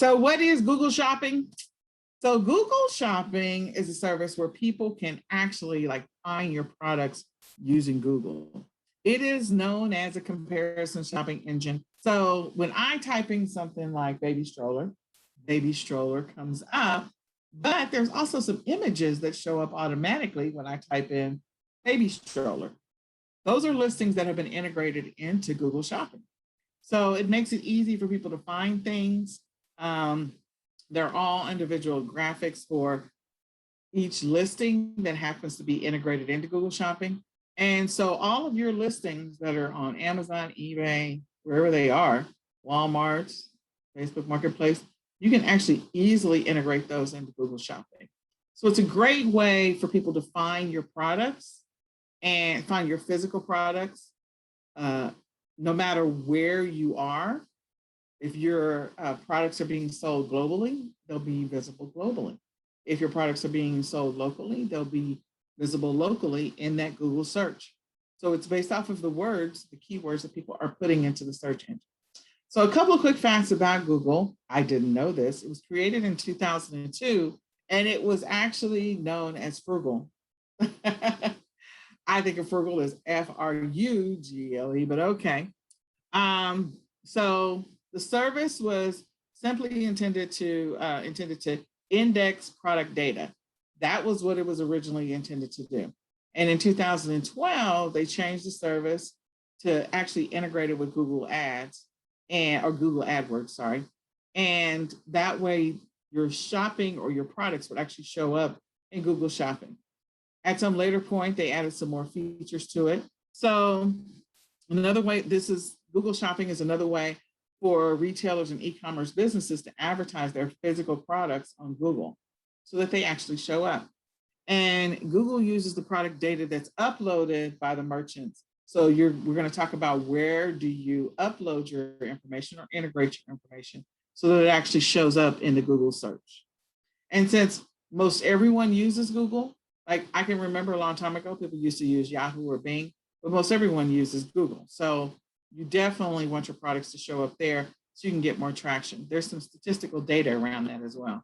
So what is Google Shopping? So Google Shopping is a service where people can actually like find your products using Google. It is known as a comparison shopping engine. So when I type in something like baby stroller comes up, but there's also some images that show up automatically when I type in baby stroller. Those are listings that have been integrated into Google Shopping. So it makes it easy for people to find things. They're all individual graphics for each listing that happens to be integrated into Google Shopping. And so all of your listings that are on Amazon, eBay, wherever they are, Walmart, Facebook Marketplace, you can actually easily integrate those into Google Shopping. So it's a great way for people to find your products and find your physical products, no matter where you are. If your products are being sold globally, they'll be visible globally. If your products are being sold locally, they'll be visible locally in that Google search. So it's based off of the words, the keywords that people are putting into the search engine. So a couple of quick facts about Google. I didn't know this. It was created in 2002, and it was actually known as Frugal. I think of Frugal as F-R-U-G-L-E, but okay. So the service was simply intended to index product data. That was what it was originally intended to do. And in 2012, they changed the service to actually integrate it with Google Ads or Google AdWords, sorry. And that way your shopping or your products would actually show up in Google Shopping. At some later point, they added some more features to it. So another way, Google Shopping is another way for retailers and e-commerce businesses to advertise their physical products on Google so that they actually show up. And Google uses the product data that's uploaded by the merchants. So we're going to talk about where do you upload your information or integrate your information so that it actually shows up in the Google search. And since most everyone uses Google, like I can remember a long time ago, people used to use Yahoo or Bing, but most everyone uses Google. So you definitely want your products to show up there so you can get more traction. There's some statistical data around that as well.